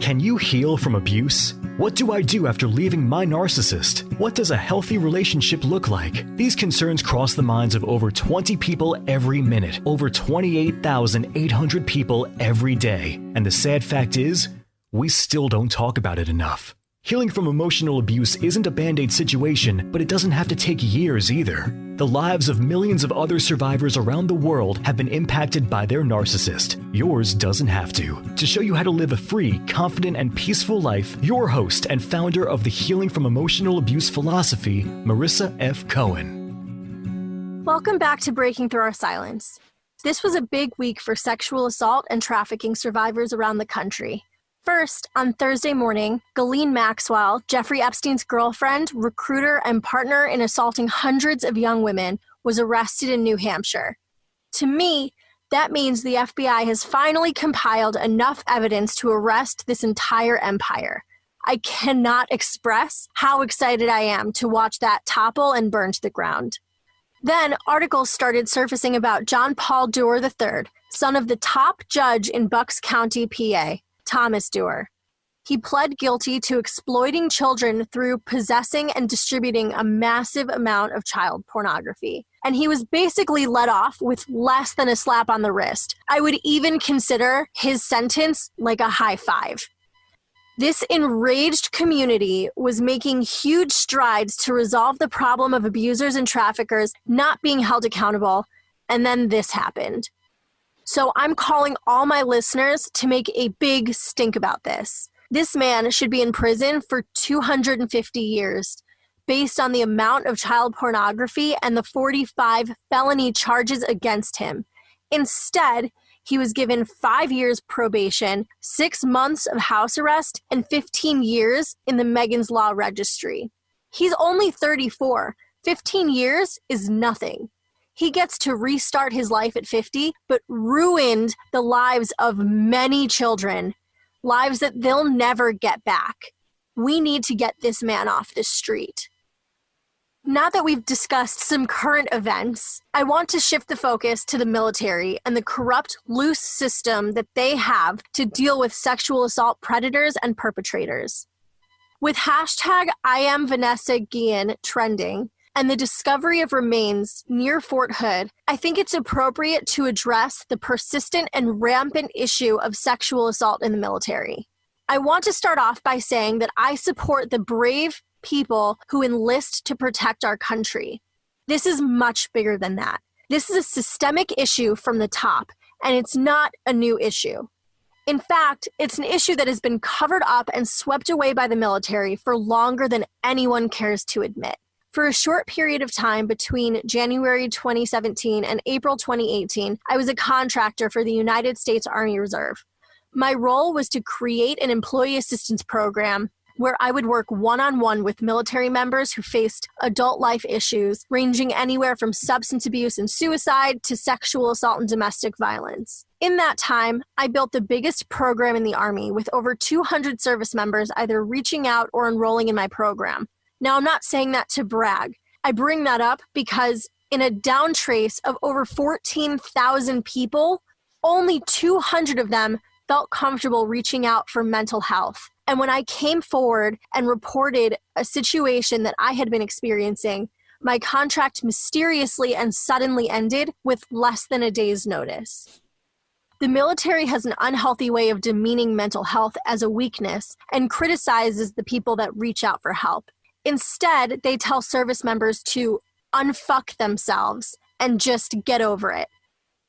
Can you heal from abuse? What do I do after leaving my narcissist? What does a healthy relationship look like? These concerns cross the minds of over 20 people every minute, over 28,800 people every day. And the sad fact is, we still don't talk about it enough. Healing from emotional abuse isn't a band-aid situation, but it doesn't have to take years either. The lives of millions of other survivors around the world have been impacted by their narcissist. Yours doesn't have to. To show you how to live a free, confident, and peaceful life, your host and founder of the Healing from Emotional Abuse philosophy, Marissa F. Cohen. Welcome back to Breaking Through Our Silence. This was a big week for sexual assault and trafficking survivors around the country. First, on Thursday morning, Ghislaine Maxwell, Jeffrey Epstein's girlfriend, recruiter, and partner in assaulting hundreds of young women, was arrested in New Hampshire. To me, that means the FBI has finally compiled enough evidence to arrest this entire empire. I cannot express how excited I am to watch that topple and burn to the ground. Then, articles started surfacing about John Paul Dewar III, son of the top judge in Bucks County, PA. Thomas Dewar. He pled guilty to exploiting children through possessing and distributing a massive amount of child pornography. And he was basically let off with less than a slap on the wrist. I would even consider his sentence like a high five. This enraged community was making huge strides to resolve the problem of abusers and traffickers not being held accountable, and then this happened. So I'm calling all my listeners to make a big stink about this. This man should be in prison for 250 years based on the amount of child pornography and the 45 felony charges against him. Instead, he was given 5 years probation, 6 months of house arrest, and 15 years in the Megan's Law Registry. He's only 34. 15 years is nothing. He gets to restart his life at 50, but ruined the lives of many children, lives that they'll never get back. We need to get this man off the street. Now that we've discussed some current events, I want to shift the focus to the military and the corrupt, loose system that they have to deal with sexual assault predators and perpetrators. With hashtag IAmVanessaGuillen trending, and the discovery of remains near Fort Hood, I think it's appropriate to address the persistent and rampant issue of sexual assault in the military. I want to start off by saying that I support the brave people who enlist to protect our country. This is much bigger than that. This is a systemic issue from the top, and it's not a new issue. In fact, it's an issue that has been covered up and swept away by the military for longer than anyone cares to admit. For a short period of time between January 2017 and April 2018, I was a contractor for the United States Army Reserve. My role was to create an employee assistance program where I would work one-on-one with military members who faced adult life issues ranging anywhere from substance abuse and suicide to sexual assault and domestic violence. In that time, I built the biggest program in the Army with over 200 service members either reaching out or enrolling in my program. Now, I'm not saying that to brag. I bring that up because in a down trace of over 14,000 people, only 200 of them felt comfortable reaching out for mental health. And when I came forward and reported a situation that I had been experiencing, my contract mysteriously and suddenly ended with less than a day's notice. The military has an unhealthy way of demeaning mental health as a weakness and criticizes the people that reach out for help. Instead, they tell service members to unfuck themselves and just get over it.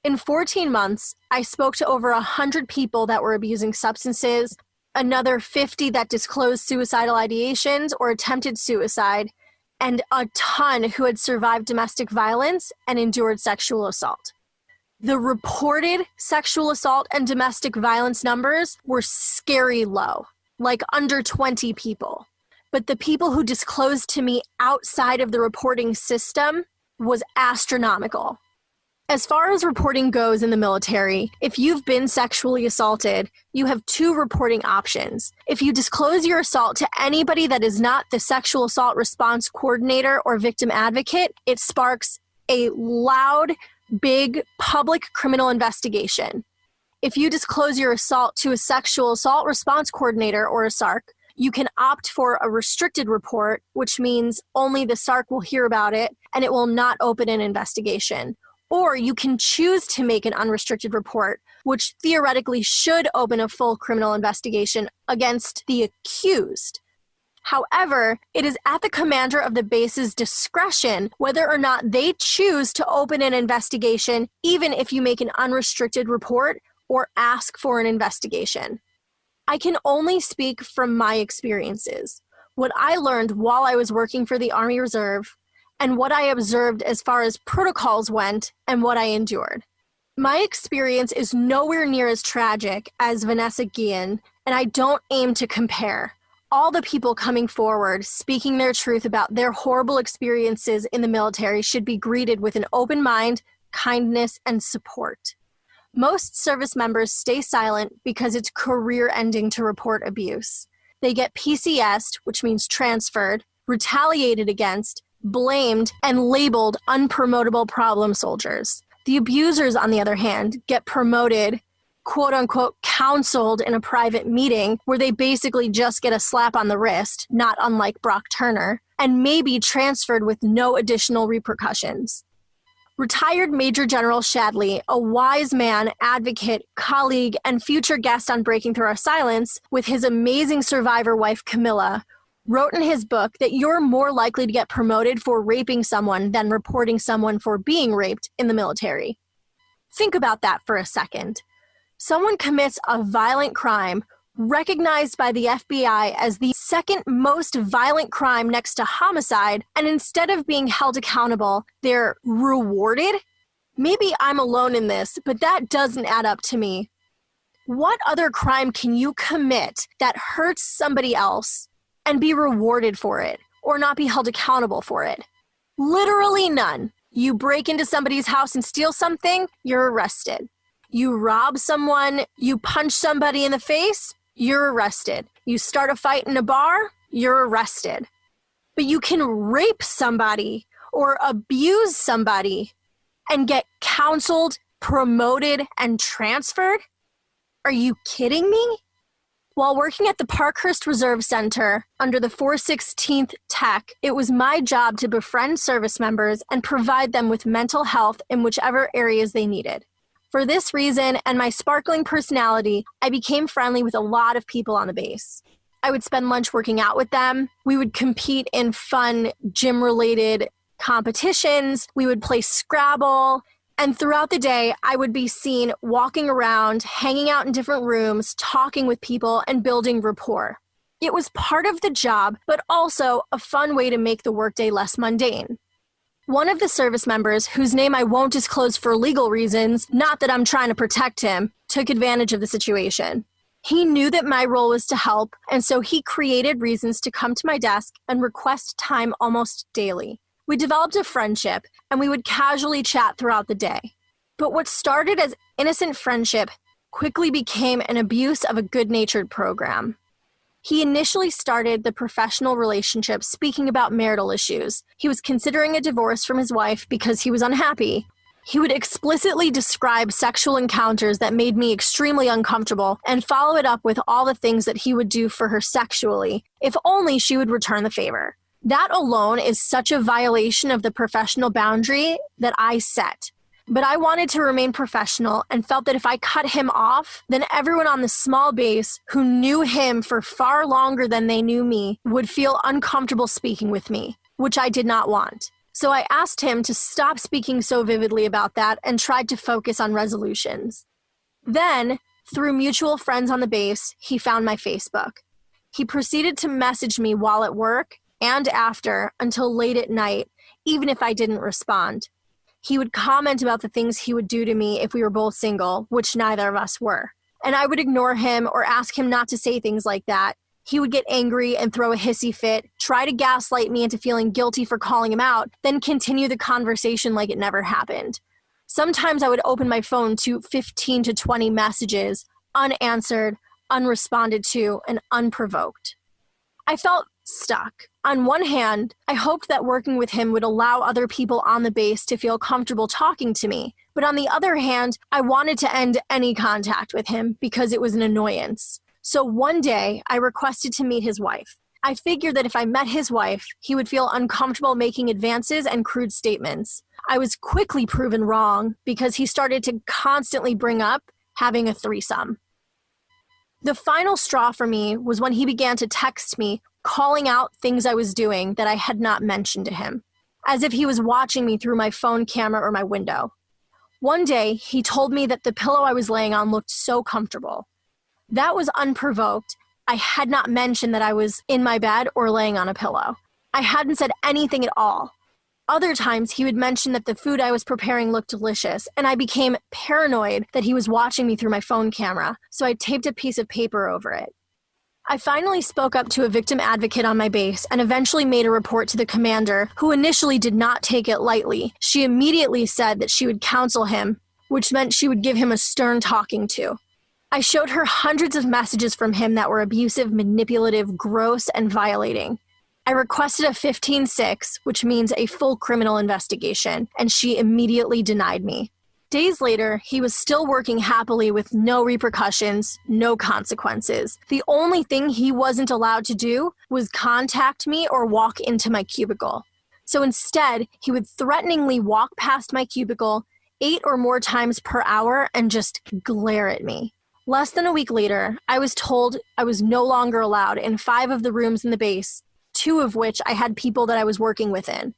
In 14 months, I spoke to over 100 people that were abusing substances, another 50 that disclosed suicidal ideations or attempted suicide, and a ton who had survived domestic violence and endured sexual assault. The reported sexual assault and domestic violence numbers were scary low, like under 20 people. But the people who disclosed to me outside of the reporting system was astronomical. As far as reporting goes in the military, if you've been sexually assaulted, you have two reporting options. If you disclose your assault to anybody that is not the sexual assault response coordinator or victim advocate, it sparks a loud, big public criminal investigation. If you disclose your assault to a sexual assault response coordinator or a SARC, you can opt for a restricted report, which means only the SARC will hear about it and it will not open an investigation. Or you can choose to make an unrestricted report, which theoretically should open a full criminal investigation against the accused. However, it is at the commander of the base's discretion whether or not they choose to open an investigation, even if you make an unrestricted report or ask for an investigation. I can only speak from my experiences, what I learned while I was working for the Army Reserve, and what I observed as far as protocols went and what I endured. My experience is nowhere near as tragic as IAmVanessaGuillen, and I don't aim to compare. All the people coming forward, speaking their truth about their horrible experiences in the military should be greeted with an open mind, kindness, and support. Most service members stay silent because it's career-ending to report abuse. They get PCS'd, which means transferred, retaliated against, blamed, and labeled unpromotable problem soldiers. The abusers, on the other hand, get promoted, quote-unquote, counseled in a private meeting where they basically just get a slap on the wrist, not unlike Brock Turner, and may be transferred with no additional repercussions. Retired Major General Shadley, a wise man, advocate, colleague, and future guest on Breaking Through Our Silence, with his amazing survivor wife Camilla, wrote in his book that you're more likely to get promoted for raping someone than reporting someone for being raped in the military. Think about that for a second. Someone commits a violent crime, recognized by the FBI as the second most violent crime next to homicide, and instead of being held accountable, they're rewarded? Maybe I'm alone in this, but that doesn't add up to me. What other crime can you commit that hurts somebody else and be rewarded for it, or not be held accountable for it? Literally none. You break into somebody's house and steal something, you're arrested. You rob someone, you punch somebody in the face, you're arrested. You start a fight in a bar, you're arrested. But you can rape somebody or abuse somebody and get counseled, promoted, and transferred? Are you kidding me? While working at the Parkhurst Reserve Center under the 416th Tech, it was my job to befriend service members and provide them with mental health in whichever areas they needed. For this reason and my sparkling personality, I became friendly with a lot of people on the base. I would spend lunch working out with them. We would compete in fun gym-related competitions. We would play Scrabble. And throughout the day, I would be seen walking around, hanging out in different rooms, talking with people, and building rapport. It was part of the job, but also a fun way to make the workday less mundane. One of the service members, whose name I won't disclose for legal reasons, not that I'm trying to protect him, took advantage of the situation. He knew that my role was to help, and so he created reasons to come to my desk and request time almost daily. We developed a friendship, and we would casually chat throughout the day. But what started as innocent friendship quickly became an abuse of a good-natured program. He initially started the professional relationship speaking about marital issues. He was considering a divorce from his wife because he was unhappy. He would explicitly describe sexual encounters that made me extremely uncomfortable and follow it up with all the things that he would do for her sexually, if only she would return the favor. That alone is such a violation of the professional boundary that I set. But I wanted to remain professional and felt that if I cut him off, then everyone on the small base who knew him for far longer than they knew me would feel uncomfortable speaking with me, which I did not want. So I asked him to stop speaking so vividly about that and tried to focus on resolutions. Then, through mutual friends on the base, he found my Facebook. He proceeded to message me while at work and after until late at night, even if I didn't respond. He would comment about the things he would do to me if we were both single, which neither of us were. And I would ignore him or ask him not to say things like that. He would get angry and throw a hissy fit, try to gaslight me into feeling guilty for calling him out, then continue the conversation like it never happened. Sometimes I would open my phone to 15 to 20 messages, unanswered, unresponded to, and unprovoked. I felt stuck. On one hand, I hoped that working with him would allow other people on the base to feel comfortable talking to me. But on the other hand, I wanted to end any contact with him because it was an annoyance. So one day, I requested to meet his wife. I figured that if I met his wife, he would feel uncomfortable making advances and crude statements. I was quickly proven wrong because he started to constantly bring up having a threesome. The final straw for me was when he began to text me, calling out things I was doing that I had not mentioned to him, as if he was watching me through my phone camera or my window. One day, he told me that the pillow I was laying on looked so comfortable. That was unprovoked. I had not mentioned that I was in my bed or laying on a pillow. I hadn't said anything at all. Other times, he would mention that the food I was preparing looked delicious, and I became paranoid that he was watching me through my phone camera, so I taped a piece of paper over it. I finally spoke up to a victim advocate on my base and eventually made a report to the commander, who initially did not take it lightly. She immediately said that she would counsel him, which meant she would give him a stern talking to. I showed her hundreds of messages from him that were abusive, manipulative, gross, and violating. I requested a 15-6, which means a full criminal investigation, and she immediately denied me. Days later, he was still working happily with no repercussions, no consequences. The only thing he wasn't allowed to do was contact me or walk into my cubicle. So instead, he would threateningly walk past my cubicle 8 or more times per hour and just glare at me. Less than a week later, I was told I was no longer allowed in 5 of the rooms in the base, 2 of which I had people that I was working with in.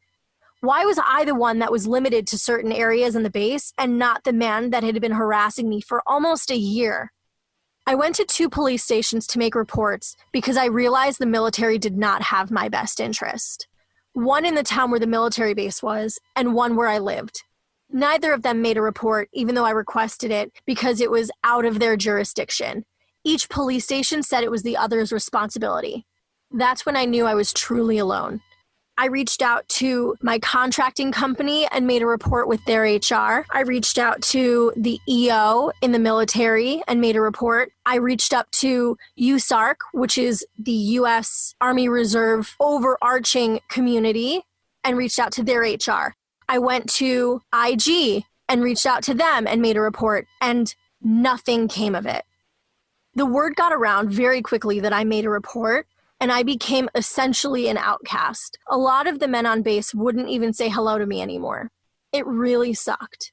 Why was I the one that was limited to certain areas in the base and not the man that had been harassing me for almost a year? I went to 2 police stations to make reports because I realized the military did not have my best interest. One in the town where the military base was, and one where I lived. Neither of them made a report, even though I requested it, because it was out of their jurisdiction. Each police station said it was the other's responsibility. That's when I knew I was truly alone. I reached out to my contracting company and made a report with their HR. I reached out to the EO in the military and made a report. I reached up to USARC, which is the U.S. Army Reserve overarching community, and reached out to their HR. I went to IG and reached out to them and made a report, and nothing came of it. The word got around very quickly that I made a report, and I became essentially an outcast. A lot of the men on base wouldn't even say hello to me anymore. It really sucked.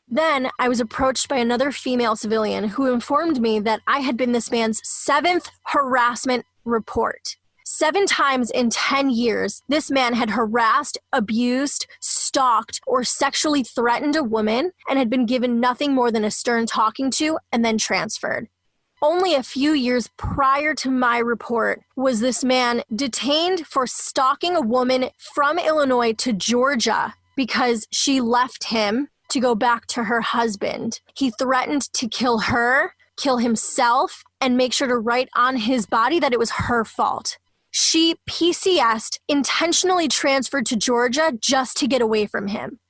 Then I was approached by another female civilian who informed me that I had been this man's 7th harassment report. 7 times in 10 years, this man had harassed, abused, stalked, or sexually threatened a woman and had been given nothing more than a stern talking to and then transferred. Only a few years prior to my report was this man detained for stalking a woman from Illinois to Georgia because she left him to go back to her husband. He threatened to kill her, kill himself, and make sure to write on his body that it was her fault. She PCS'd, intentionally transferred to Georgia just to get away from him.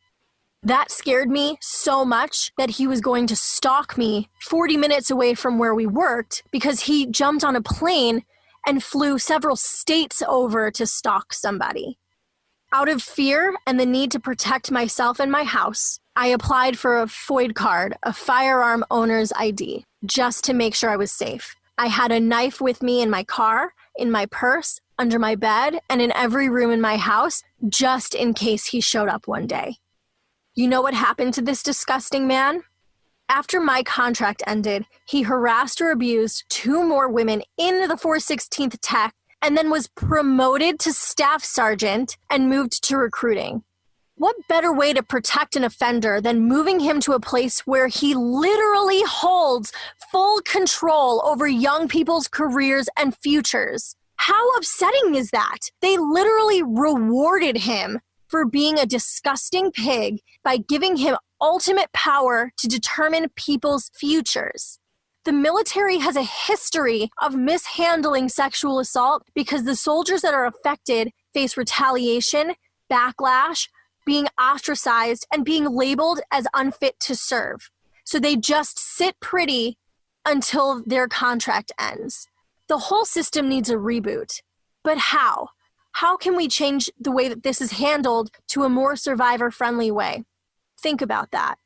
That scared me so much that he was going to stalk me 40 minutes away from where we worked because he jumped on a plane and flew several states over to stalk somebody. Out of fear and the need to protect myself and my house, I applied for a FOID card, a firearm owner's ID, just to make sure I was safe. I had a knife with me in my car, in my purse, under my bed, and in every room in my house, just in case he showed up one day. You know what happened to this disgusting man? After my contract ended, he harassed or abused 2 more women in the 416th Tech and then was promoted to staff sergeant and moved to recruiting. What better way to protect an offender than moving him to a place where he literally holds full control over young people's careers and futures? How upsetting is that? They literally rewarded him for being a disgusting pig by giving him ultimate power to determine people's futures. The military has a history of mishandling sexual assault because the soldiers that are affected face retaliation, backlash, being ostracized, and being labeled as unfit to serve. So they just sit pretty until their contract ends. The whole system needs a reboot. But how? How can we change the way that this is handled to a more survivor-friendly way? Think about that.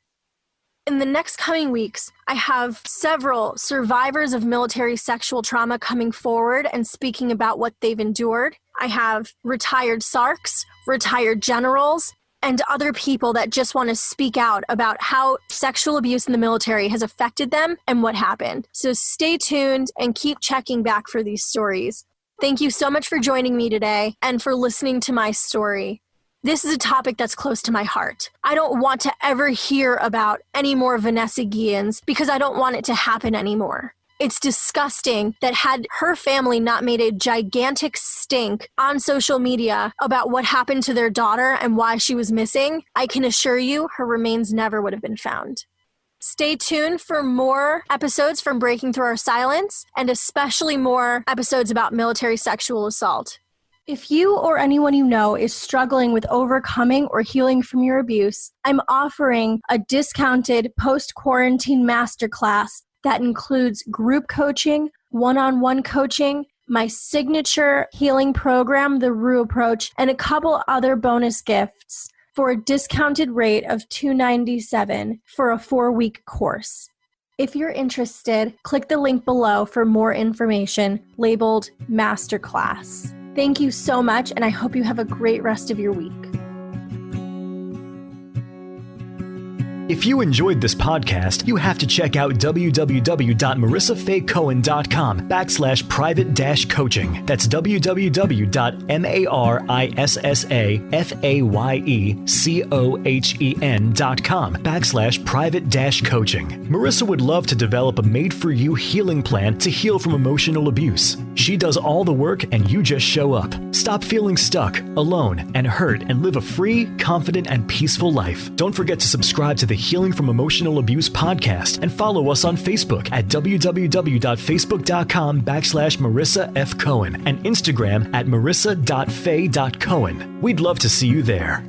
In the next coming weeks, I have several survivors of military sexual trauma coming forward and speaking about what they've endured. I have retired SARCs, retired generals, and other people that just want to speak out about how sexual abuse in the military has affected them and what happened. So stay tuned and keep checking back for these stories. Thank you so much for joining me today and for listening to my story. This is a topic that's close to my heart. I don't want to ever hear about any more Vanessa Guillens because I don't want it to happen anymore. It's disgusting that had her family not made a gigantic stink on social media about what happened to their daughter and why she was missing, I can assure you her remains never would have been found. Stay tuned for more episodes from Breaking Through Our Silence, and especially more episodes about military sexual assault. If you or anyone you know is struggling with overcoming or healing from your abuse, I'm offering a discounted post-quarantine masterclass that includes group coaching, one-on-one coaching, my signature healing program, the Rue Approach, and a couple other bonus gifts for a discounted rate of $297 for a 4-week course. If you're interested, click the link below for more information labeled Masterclass. Thank you so much, and I hope you have a great rest of your week. If you enjoyed this podcast, you have to check out www.marissafaycohen.com/private-coaching. That's www.marissafaycohen.com/private-coaching. Marissa would love to develop a made-for-you healing plan to heal from emotional abuse. She does all the work and you just show up. Stop feeling stuck, alone, and hurt, and live a free, confident, and peaceful life. Don't forget to subscribe to the Healing from Emotional Abuse podcast and follow us on Facebook at www.facebook.com/Marissa F. Cohen and Instagram at marissa.fay.cohen. We'd love to see you there.